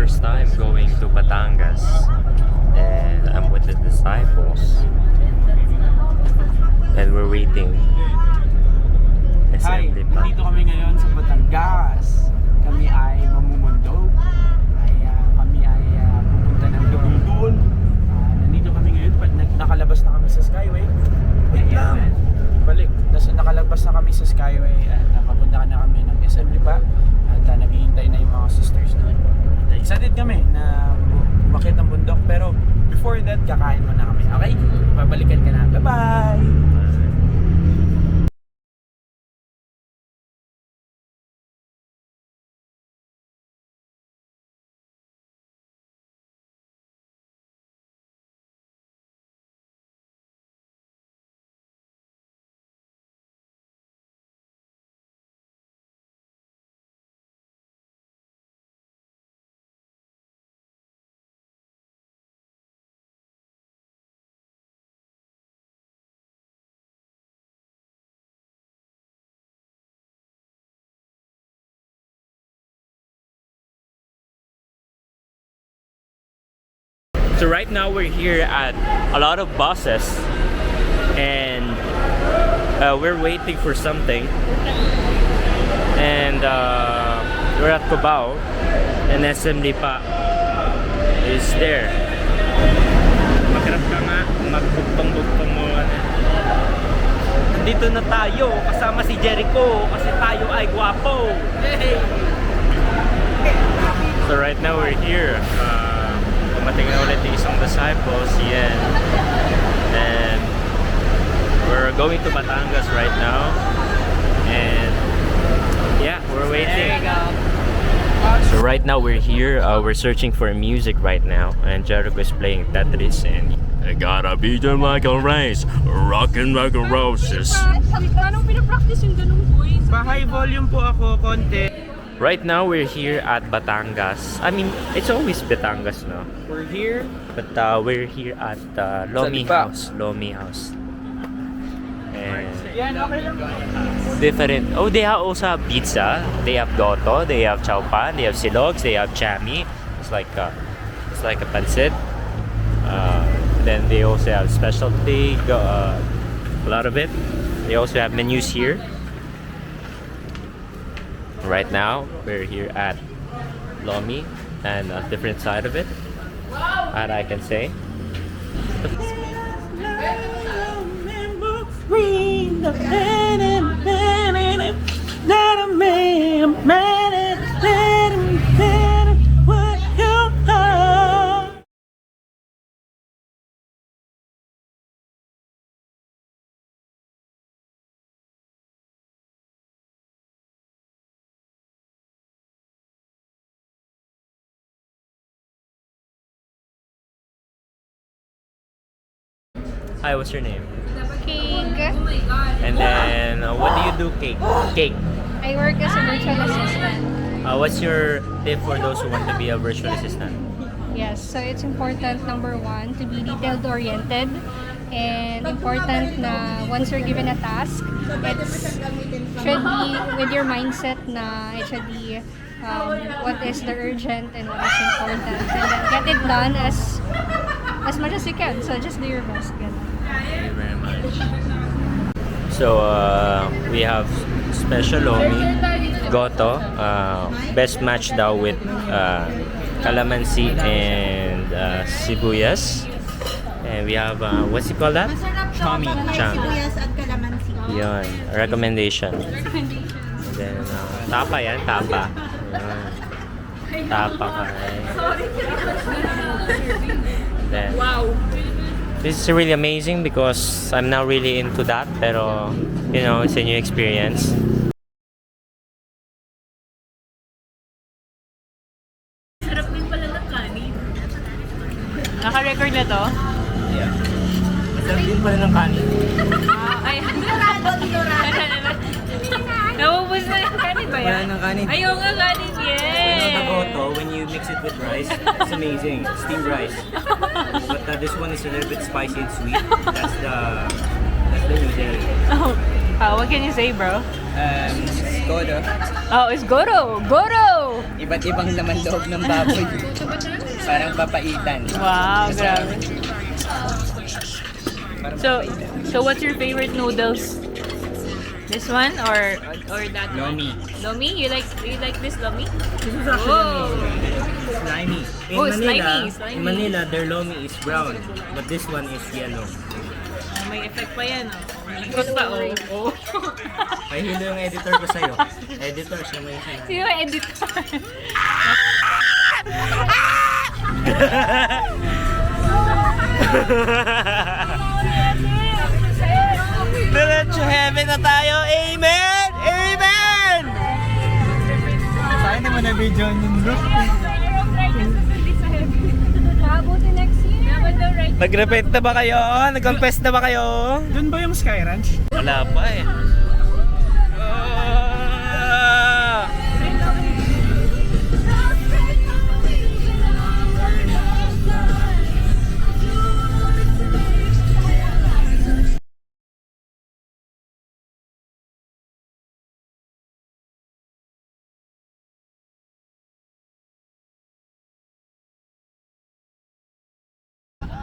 first time going to Batangas, and I'm with the disciples, and we're waiting. Hi, nandito kami ngayon sa Batangas. Kami ay mamumundog. Kami ay pupunta ng Dugong. Nandito kami ngayon, nakalabas na kami sa Skyway. Balik, nakalabas na kami sa Skyway at papunta na kami ng assembly pa. At naghihintay na yung mga sisters doon. Excited kami na umakyat ng bundok, pero before that, kakain muna kami. Okay? Babalikan ka na. Bye-bye! So right now we're here at a lot of buses, and we're waiting for something, and we're at Cubao, and assembly pa is there. Magharap ka nga, magbugtong-bugtong mo. Nandito na tayo, kasama si Jericho, kasi tayo ay guwapo. Yay! So right now we're here. Dumating na ulit yung isang disciples, yan. And we're going to Batangas right now. And yeah, we're waiting. There you go. So right now we're here, we're searching for music right now. And Jethro is playing Tetris, and I gotta beat them like a race, rockin' like a roses. Anong pinapractice yung ganung voice? Pa-high volume po ako, konti. Right now we're here at Batangas. I mean, it's always Batangas, no? We're here. But we're here at Lomi House. Lomi House. And Yan, okay lang. different. Oh, they have also have pizza. They have goto. They have chow pan. They have silogs. They have chami. It's like a pancit. Then they also have specialty. A lot of it. They also have menus here. Right now, we're here at Lomi, and a different side of it, that I can say. Hi, what's your name? Cake. And then, what do you do, Cake? Cake. I work as a virtual assistant. What's your tip for those who want to be a virtual assistant? Yes, so it's important, number one, to be detail-oriented. And important na once you're given a task, it should be with your mindset na it should be what is the urgent and what is important. And then get it done as much as you can. So just do your best. Ganun. Thank you very much. So, we have special Lomi, goto, best match daw with calamansi and sibuyas. And we have, what's it called that? Chami. Chami. Sibuyas at calamansi. Yun, recommendation. And then, tapa yan, tapa. Yun. Tapa ka. Then, Wow! this is really amazing because I'm not really into that, pero, you know, it's a new experience. Sarap din pala ng kanin. Naka-record na to? Yeah. Masarap din pala ng kanin. Ay, Naubos na yung kanin ba yan? Wala ng kanin. Ayaw nga kanin, You know the yeah! goto, when you mix it with rice, it's amazing. Steamed rice. But this one is a little bit spicy and sweet. That's the noodle. Oh, what can you say, bro? Godo. Oh, it's Goro! Goro! Iba't ibang laman loob ng baboy. Parang papaitan. Wow, grabe. Parang So, papaitan. so what's your favorite noodles? This one or that one? Lomi. Lomi? You like this lomi? This is Whoa. slimy. Oh, slimy, slimy. In Manila, their lomi is brown, but this one is yellow. Oh, may effect pa yan, oh. Ikot pa, oh. May hilo yung editor ko sa'yo. Editor siya may hilo. Sino yung editor? Diretso heaven na tayo. Amen! Amen! Saan naman na video yung look? Mabuti next year. Nag-repent na ba kayo? Nag-confess na ba kayo? Doon ba yung Sky Ranch? Wala pa eh.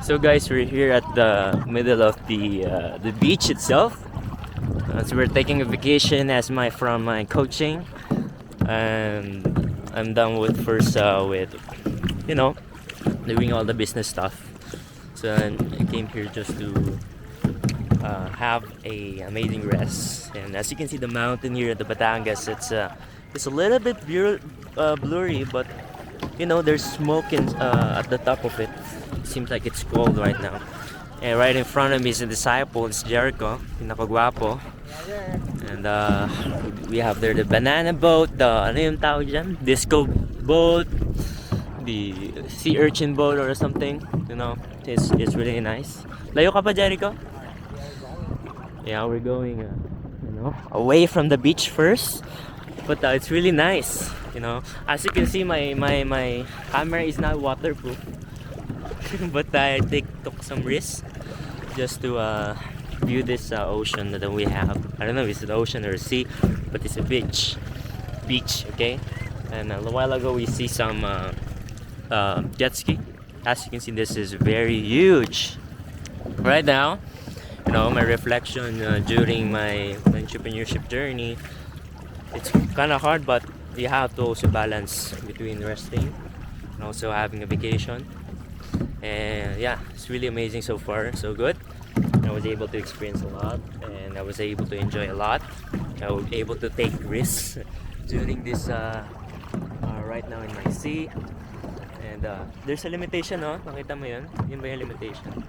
So guys, we're here at the middle of the beach itself. So we're taking a vacation as from my coaching, and I'm done with with doing all the business stuff. So I came here just to have a amazing rest. And as you can see, the mountain here at the Batangas, it's a little bit blurry, but there's smoke at the top of it. Seems like it's cold right now. And right in front of me is a disciple, it's Jethro, pinakagwapo. And we have there the banana boat, the ano yung tawag dyan? Disco boat, the sea urchin boat or something. It's really nice. Layo ka pa, Jericho? Yeah, we're going away from the beach first. But it's really nice. As you can see, my camera is not waterproof. But I took some risks just to view this ocean that we have. I don't know if it's an ocean or a sea, but it's a beach, okay? And a while ago we see some jet ski. As you can see, this is very huge. Right now, my reflection during my entrepreneurship journey, it's kind of hard, but you have to also balance between resting and also having a vacation. And yeah, it's really amazing so far, so good. I was able to experience a lot, and I was able to enjoy a lot. I was able to take risks during this right now in my sea. And there's a limitation, no? Nakita mo yun? Yun ba yung limitation?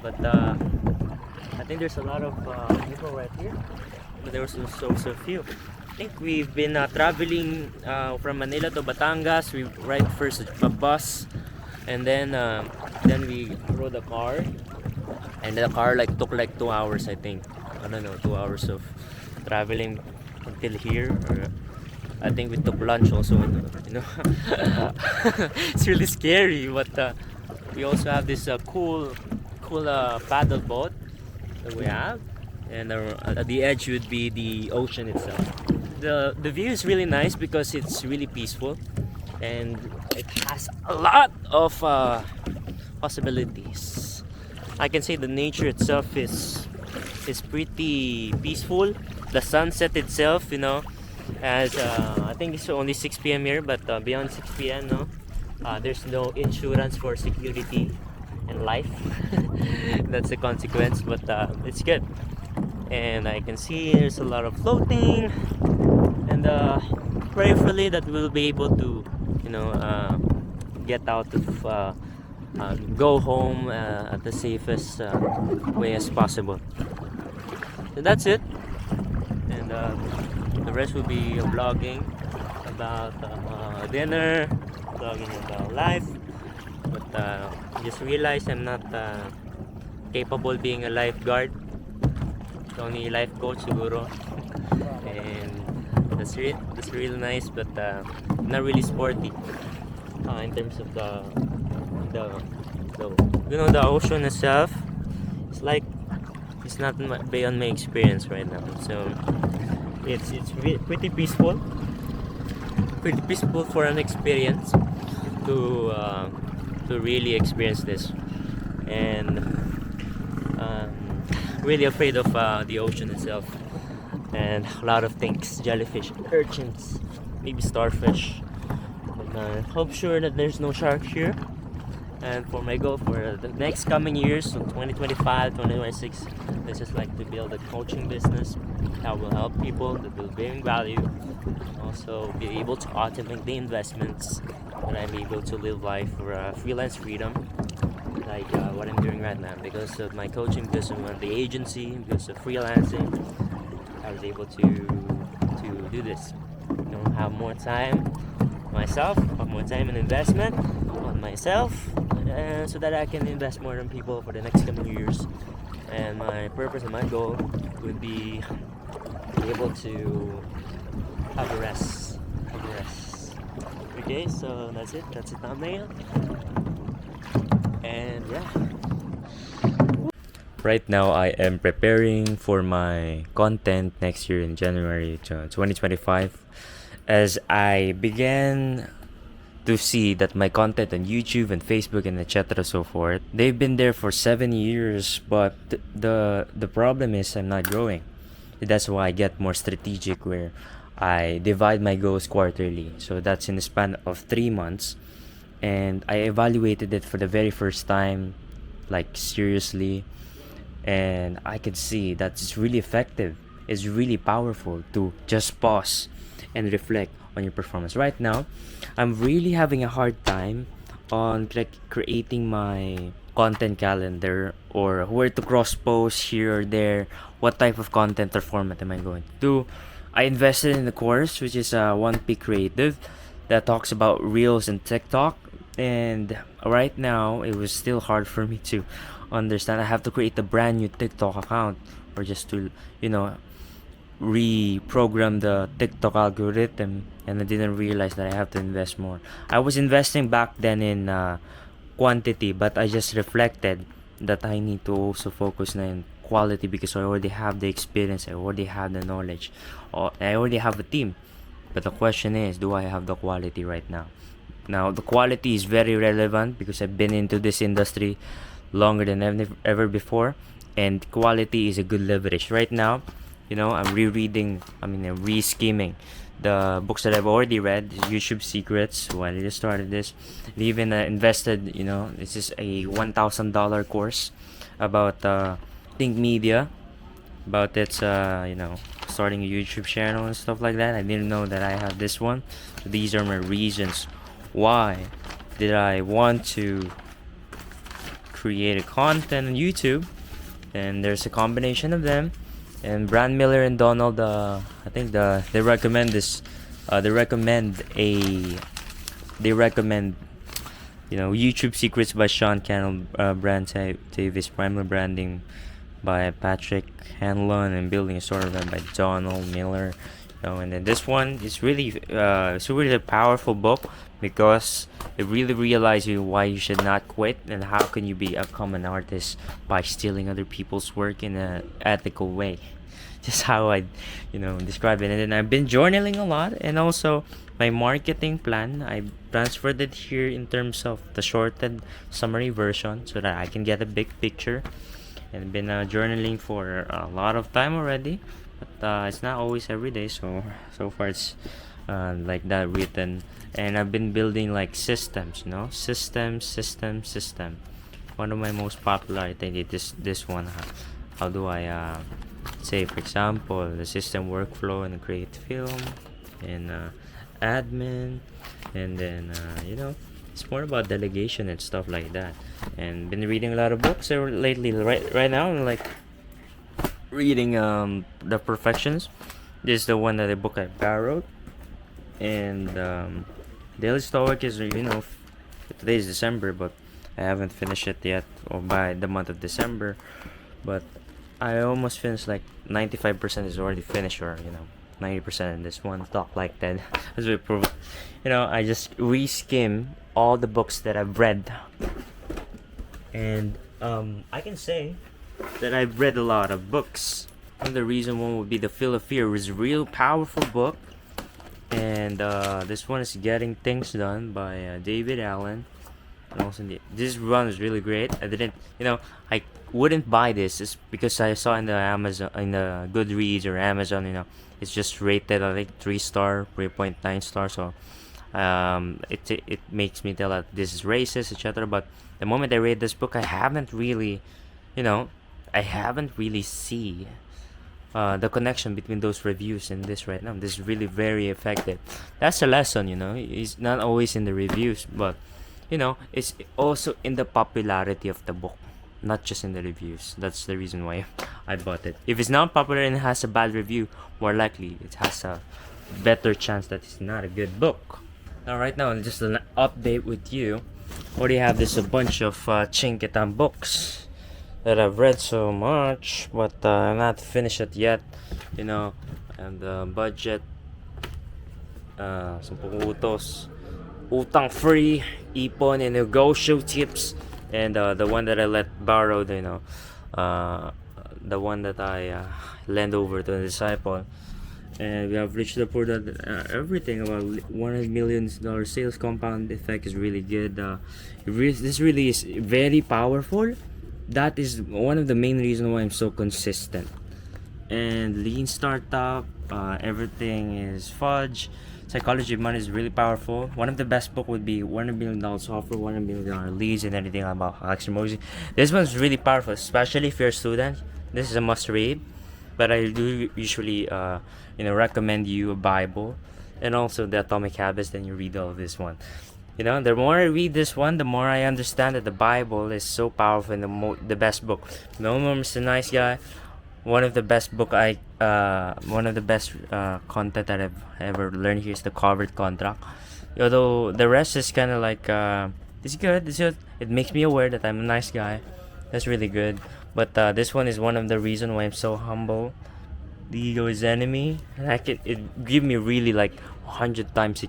But I think there's a lot of people right here, but there was so few. I think we've been traveling from Manila to Batangas. We ride first a bus, and then we rode a car, and the car took 2 hours, I think. I don't know, 2 hours of traveling until here. Or I think we took lunch also. It's really scary, but we also have this cool paddle boat that we have, and at the edge would be the ocean itself. The view is really nice because it's really peaceful, and it has a lot of possibilities. I can say the nature itself is pretty peaceful. The sunset itself, as I think it's only 6 p.m. here, but beyond 6 p.m. There's no insurance for security and life. That's the consequence, but it's good. And I can see there's a lot of floating, and prayerfully that we'll be able to get out of go home at the safest way as possible. So that's it, and the rest will be vlogging about dinner, vlogging about life. But I just realized I'm not capable being a lifeguard. Only life coach siguro. And that's really nice, but not really sporty in terms of the ocean itself. It's not beyond my experience right now. So it's pretty peaceful. pretty peaceful for an experience to really experience this. And really afraid of the ocean itself, and a lot of things, jellyfish, urchins, maybe starfish. And I hope sure that there's no shark here. And for my goal for the next coming years, so 2025, 2026, this is like to build a coaching business that will help people, that will bring value, also be able to automate the investments, and I'm able to live life for freelance freedom, like what I'm doing right now. Because of my coaching, because of the agency, because of freelancing, I was able to do this. Have more time myself, have more time and investment on myself, so that I can invest more on people for the next coming years. And my purpose and my goal would be able to have a rest. Okay, so that's it. That's the thumbnail. And yeah. Right now, I am preparing for my content next year in January 2025. As I began to see that my content on YouTube and Facebook and etc. so forth, they've been there for 7 years, but the problem is I'm not growing. That's why I get more strategic, where I divide my goals quarterly. So that's in the span of 3 months, and I evaluated it for the very first time, like seriously, and I could see that it's really effective. It's really powerful to just pause and reflect on your performance. Right now, I'm really having a hard time on creating my content calendar, or where to cross post here or there, what type of content or format am I going to do. I invested in the course, which is 1P Creative, that talks about Reels and TikTok, and right now it was still hard for me to understand. I have to create a brand new TikTok account, or just to reprogram the TikTok algorithm, and I didn't realize that I have to invest more. I was investing back then in quantity, but I just reflected that I need to also focus on quality, because I already have the experience, I already have the knowledge, I already have a team. But the question is, do I have the quality right now? Now, the quality is very relevant because I've been into this industry longer than ever before, and quality is a good leverage. Right now, I'm re-skimming the books that I've already read, YouTube Secrets, when I just started this. I even invested, this is a $1,000 course about Think Media, about its, starting a YouTube channel and stuff like that. I didn't know that I have this one. So these are my reasons why did I want to create a content on YouTube, and there's a combination of them. And Brand Miller and Donald, I think they recommend this. They recommend YouTube Secrets by Sean Cannell, Brand Davis, Primal Branding by Patrick Hanlon, and Building a Store Event by Donald Miller. And then this one is really it's really a powerful book, because it really realizes you why you should not quit, and how can you become an artist by stealing other people's work in an ethical way. Just how I describe it. And then I've been journaling a lot, and also my marketing plan, I transferred it here in terms of the shortened summary version, so that I can get a big picture. And I've been journaling for a lot of time already, but it's not always every day. So far it's like that written. And I've been building like systems, system. One of my most popular, I think, is this one. How do I say, for example, the system workflow and create film, and admin, and then it's more about delegation and stuff like that. And been reading a lot of books lately. Right now I'm like reading The Perfections. This is the one that the book I borrowed. And Daily Stoic is, today is December, but I haven't finished it yet, or by the month of December. But I almost finished, like 95% is already finished, or 90% in this one. Talk like that. As we prove, I just re-skim all the books that I've read, and I can say that I've read a lot of books. Another reason one would be The Feel of Fear. It was a real powerful book, And this one is Getting Things Done by David Allen. And also this run is really great. I didn't, I wouldn't buy this just because I saw in the Amazon, in the Goodreads or Amazon, it's just rated I think 3 star, 3.9 star. So it makes me tell that this is racist, etc. But the moment I read this book, I haven't really, I haven't really see the connection between those reviews and this right now. This is really very effective. That's a lesson, It's not always in the reviews, but it's also in the popularity of the book, not just in the reviews. That's the reason why I bought it. If it's not popular and it has a bad review, more likely it has a better chance that it's not a good book. Now, right now, just an update with you. Already have this a bunch of Chinkitan books that I've read so much, but I'm not finished it yet. And the budget, 10 utos, utang free, ipon, and negotiable tips, and the one that I let borrowed, the one that I lend over to the disciple. And we have reached the point that everything about $100 million sales compound effect is really good. This really is very powerful. That is one of the main reasons why I'm so consistent. And lean startup, everything is fudge. Psychology of Money is really powerful. One of the best book would be $100 million software, $100 million leads, and anything about Alex Ramosi. This one's really powerful, especially if you're a student. This is a must read. But I do usually, recommend you a Bible, and also the Atomic Habits. Then you read all of this one. The more I read this one, the more I understand that the Bible is so powerful and the best book. No More Mr. Nice Guy, one of the best content that I've ever learned here is the covered contract. Although the rest is kind of like, it's good. It makes me aware that I'm a nice guy. That's really good. But this one is one of the reasons why I'm so humble. The ego is enemy, and it give me really like 100 times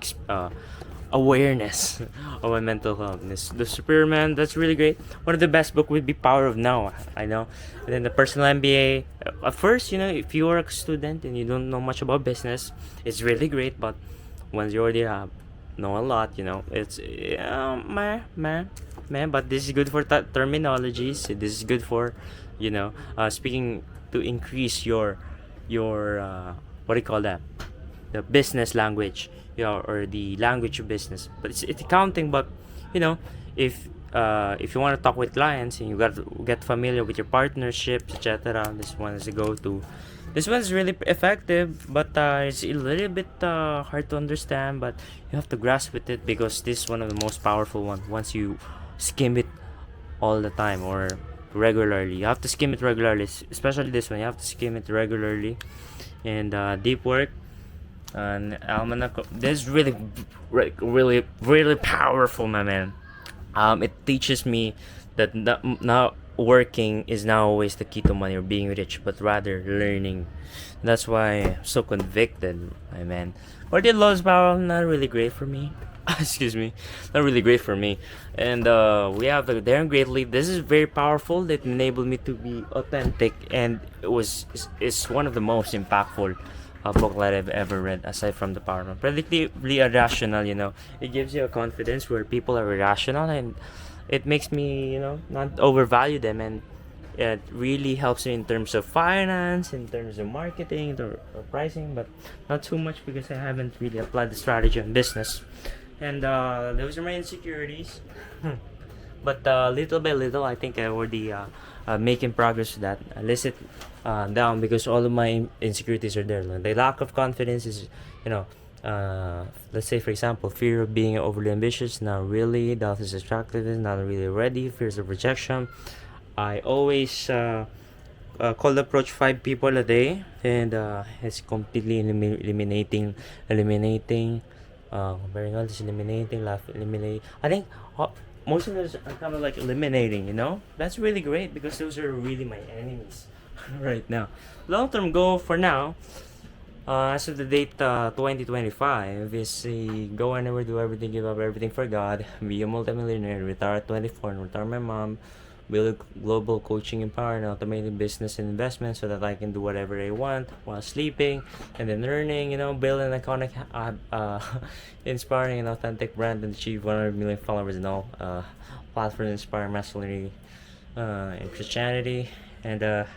awareness of my mental health. The Superman, that's really great. One of the best book would be Power of Now. I know. And then the Personal MBA. At first, if you are a student and you don't know much about business, it's really great. But once you already know a lot, it's man. But this is good for terminologies. This is good for, speaking to increase your what do you call that? The business language, or the language of business. But it's accounting. But if you want to talk with clients and you got to get familiar with your partnerships, etc., this one is a go-to. This one's really effective, but it's a little bit hard to understand. But you have to grasp with it because this is one of the most powerful ones. Once you skim it all the time or regularly, you have to skim it regularly. Especially this one, you have to skim it regularly. And Deep Work and Almanac. This is really powerful, my man. It teaches me that not working is not always the key to money or being rich, but rather learning. That's why I'm so convicted, my man. Or the Laws Power, not really great for me. Excuse me, not really great for me. And we have the Daring Greatly. This is very powerful. It enabled me to be authentic, and it's one of the most impactful book that I've ever read, aside from the Power Man. Predictably irrational, it gives you a confidence where people are irrational, and it makes me, not overvalue them, and it really helps me in terms of finance, in terms of marketing or pricing, but not too much because I haven't really applied the strategy on business. And those are my insecurities. But little by little, I think I already making progress with that. I list it down because all of my insecurities are there. The lack of confidence is, let's say for example, fear of being overly ambitious, not really. Doubt is attractiveness, not really ready. Fears of rejection. I always cold approach 5 people a day, and it's completely eliminating. Comparing all this, eliminating, eliminate. I think most of those are kind of like eliminating. That's really great because those are really my enemies right now. Long-term goal for now, as of the date 2025, is go anywhere, do everything, give up everything for God, be a multimillionaire, retire at 24, and retire my mom build a global coaching empower and automated business and investment so that I can do whatever I want while sleeping and then earning, build an iconic, inspiring and authentic brand and achieve 100 million followers and all. Platform inspire masculinity in Christianity. And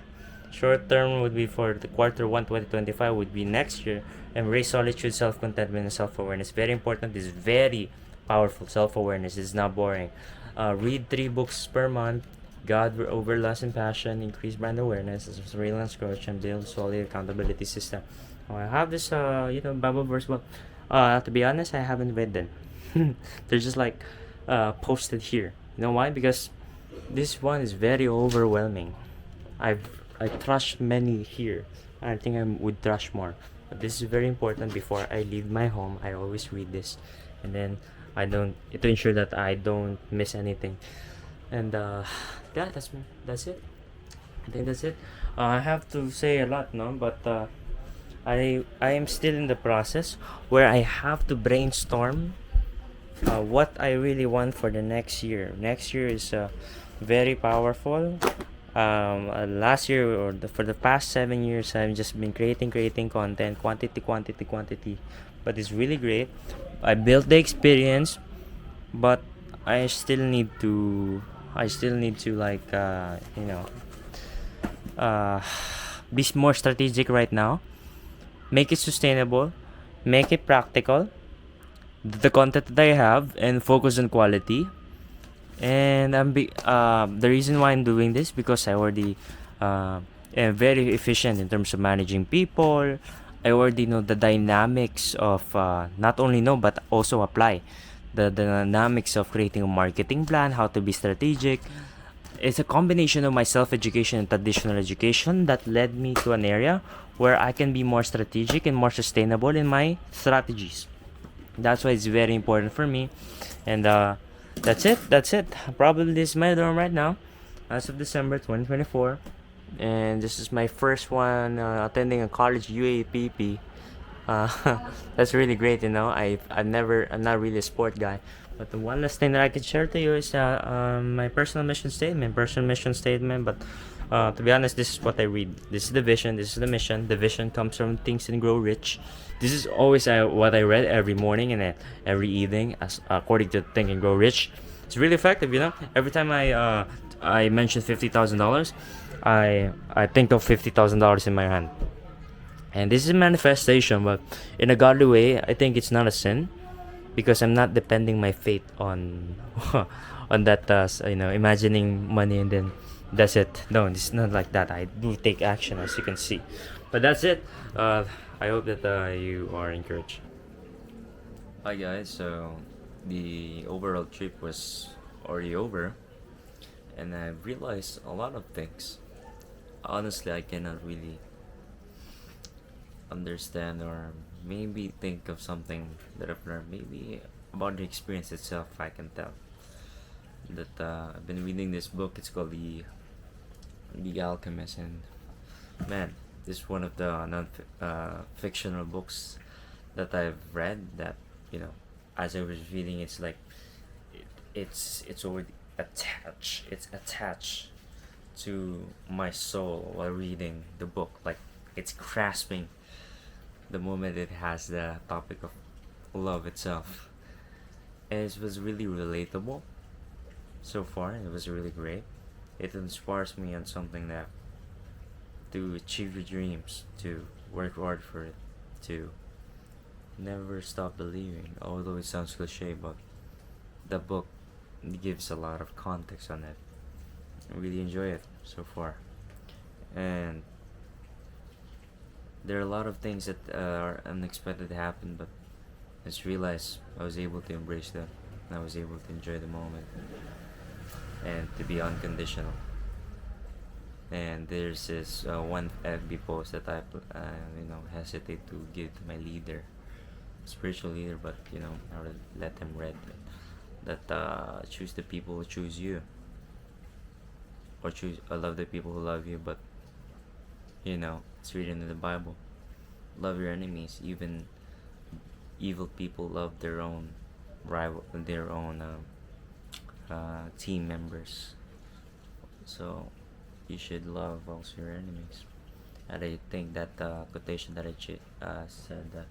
short term would be for the Q1 2025 would be next year. Embrace solitude, self-contentment, and self-awareness. Very important. This is very powerful. Self-awareness is not boring. Read 3 books per month. God over lust and passion. Increase brand awareness. As a freelance coach and build solid accountability system. I have this Bible verse, but to be honest, I haven't read them. They're just like posted here. You know why? Because this one is very overwhelming. I trust many here. I think I would trust more. But this is very important. Before I leave my home, I always read this, and then I don't to ensure that I don't miss anything. And yeah, that's it. I think that's it. I have to say a lot, no, but I am still in the process where I have to brainstorm what I really want for the next year. Next year is very powerful. Last year for the past 7 years, I've just been creating content, quantity, but it's really great. I built the experience, but I still need to like be more strategic right now. Make it sustainable, make it practical. The content that I have and focus on quality. And the reason why I'm doing this because I already am very efficient in terms of managing people. I already know the dynamics of not only know but also apply the dynamics of creating a marketing plan, how to be strategic. It's a combination of my self-education and traditional education that led me to an area where I can be more strategic and more sustainable in my strategies. That's why it's very important for me. And that's it. Probably this is my dorm right now as of December 2024. And this is my first one attending a college UAPP. That's really great, I'm not really a sport guy. But the one last thing that I can share to you is my personal mission statement. But to be honest, this is what I read. This is the vision. This is the mission. The vision comes from Think and Grow Rich. This is always what I read every morning and every evening, as according to Think and Grow Rich. It's really effective, Every time I mention $50,000, I think of $50,000 in my hand. And this is a manifestation, but in a godly way. I think it's not a sin because I'm not depending my faith on on that imagining money and then that's it. No, it's not like that. I do take action, as you can see. But that's it. I hope that you are encouraged. Hi guys, so the overall trip was already over and I realized a lot of things. Honestly, I cannot really understand or maybe think of something that I've learned. Maybe about the experience itself, I can tell that I've been reading this book. It's called The Alchemist, and man, this is one of the fictional books that I've read. That as I was reading, it's like it's already attached. It's attached to my soul while reading the book. Like it's grasping the moment it has the topic of love itself, and it was really relatable so far. It was really great. It inspires me on something that to achieve your dreams, to work hard for it, to never stop believing. Although it sounds cliche, but the book gives a lot of context on it. I really enjoy it so far, and there are a lot of things that are unexpected to happen, but I just realized I was able to embrace them. And I was able to enjoy the moment and to be unconditional. And there's this one FB post that I hesitate to give to my leader, spiritual leader, but I will let him read that choose the people who choose you, or love the people who love you. But it's written in the Bible, love your enemies. Even evil people love their own team members. So you should love also your enemies. And I think that the quotation that said that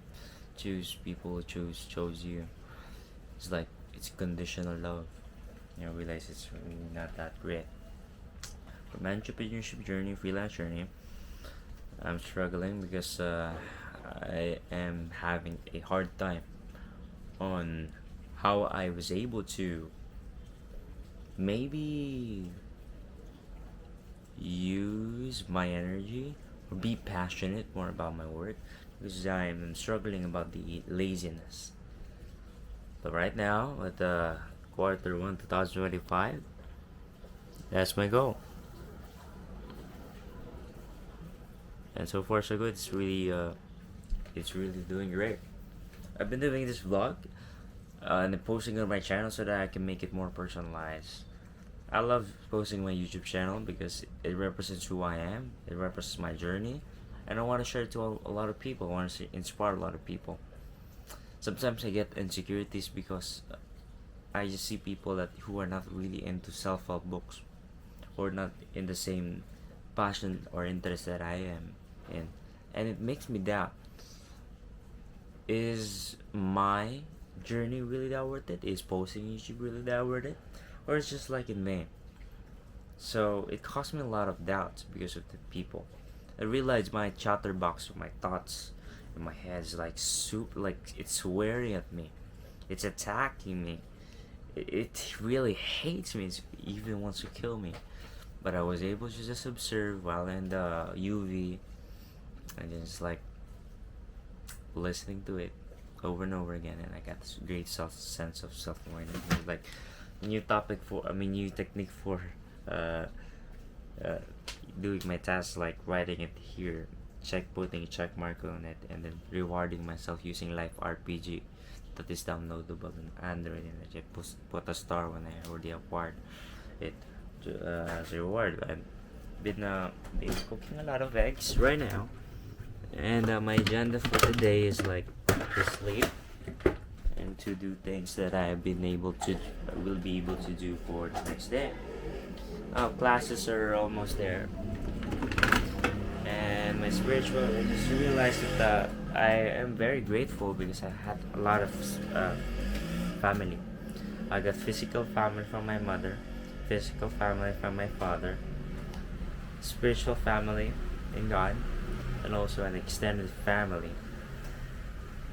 choose people who chose you. It's like it's conditional love. You know, realize it's really not that great. For my entrepreneurship journey, freelance journey, I'm struggling because I am having a hard time on how I was able to maybe use my energy or be passionate more about my work, because I'm struggling about the laziness. But right now, at the Q1 2025, that's my goal. And so far so good. It's really doing great. I've been doing this vlog and posting on my channel so that I can make it more personalized. I love posting my YouTube channel because it represents who I am. It represents my journey, and I want to share it to a lot of people. I want to inspire a lot of people. Sometimes I get insecurities because I just see people that who are not really into self-help books, or not in the same passion or interest that I am in, and it makes me doubt: is my journey really that worth it? Is posting YouTube really that worth it? Or it's just like in May. So it caused me a lot of doubts because of the people. I realized my chatterbox of my thoughts in my head is like like it's swearing at me. It's attacking me. It really hates me. It even wants to kill me. But I was able to just observe while in the UV and just like listening to it over and over again, and I got this great sense of self-awareness. Like new new technique for uh, uh, doing my tasks, like writing it here, putting a check mark on it, and then rewarding myself using Life RPG that is downloadable on Android, and I just put a star when I already acquired it as a reward. I've been cooking a lot of eggs right now, and my agenda for today is like to sleep and to do things that will be able to do for the next day. Classes are almost there, and my spiritual. I just realized that I am very grateful because I had a lot of family. I got physical family from my mother, physical family from my father, spiritual family in God, and also an extended family.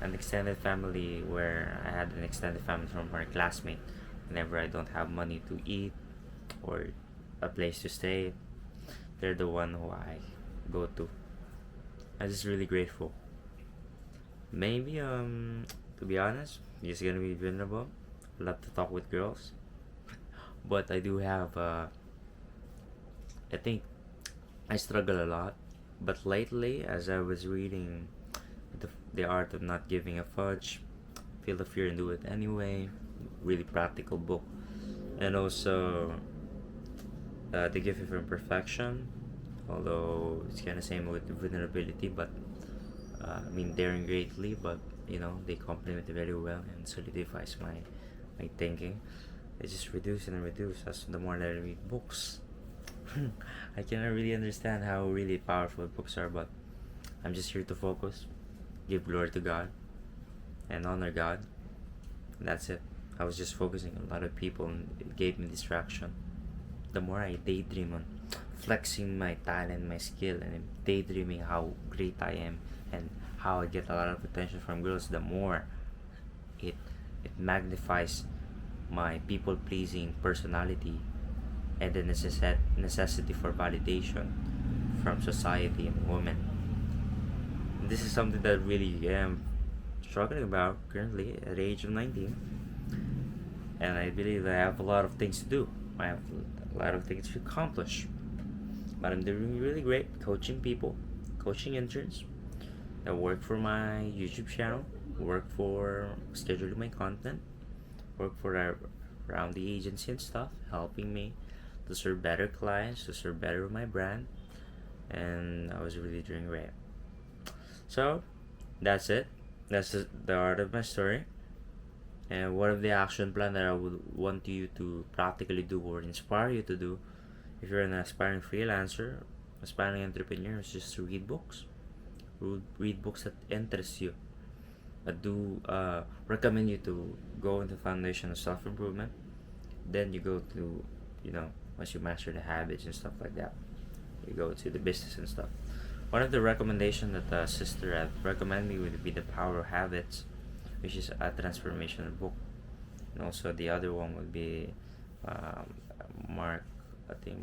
An extended family where I had an extended family from my classmate. Whenever I don't have money to eat or a place to stay, they're the one who I go to. I'm just really grateful. Maybe to be honest, I'm just gonna be vulnerable. I love to talk with girls, but I do have I think I struggle a lot. But lately, as I was reading the Art of Not Giving a Fudge, Feel the Fear and Do It Anyway, really practical book, and also The Gift of Imperfection, although it's kind of same with vulnerability, but daring greatly, but they complement it very well and solidifies my thinking. I just reduce and reduce as the more that I read books. I cannot really understand how really powerful books are, but I'm just here to focus, give glory to God, and honor God. And that's it. I was just focusing on a lot of people, and it gave me distraction. The more I daydream on flexing my talent, my skill, and daydreaming how great I am and how I get a lot of attention from girls, the more it magnifies my people pleasing personality and the necessity for validation from society and women. This is something that really am struggling about currently at the age of 19, and I believe I have a lot of things to do. I have a lot of things to accomplish, but I'm doing really great coaching people, coaching interns that work for my YouTube channel, work for scheduling my content, work for around the agency and stuff, helping me to serve better clients, to serve better with my brand, and I was really doing great. So that's it. That's the art of my story. And one of the action plan that I would want you to practically do or inspire you to do if you're an aspiring freelancer, aspiring entrepreneur, is just to read books. Read books that interest you. I do recommend you to go into foundation of self-improvement. Then you go to, once you master the habits and stuff like that, you go to the business and stuff. One of the recommendations that the sister had recommended me would be The Power of Habits, which is a transformational book. And also the other one would be Mark, I think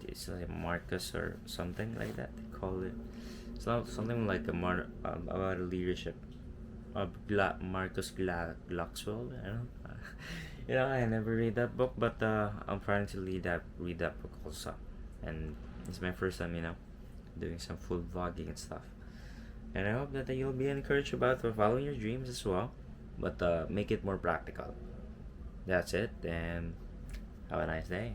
it's like Marcus or something like that they call it. It's not something like about leadership. Marcus Gluckswell. I don't know. I never read that book, but I'm planning to read that book also. And it's my first time, doing some food vlogging and stuff. And I hope that you'll be encouraged about following your dreams as well, but make it more practical. That's it, and have a nice day.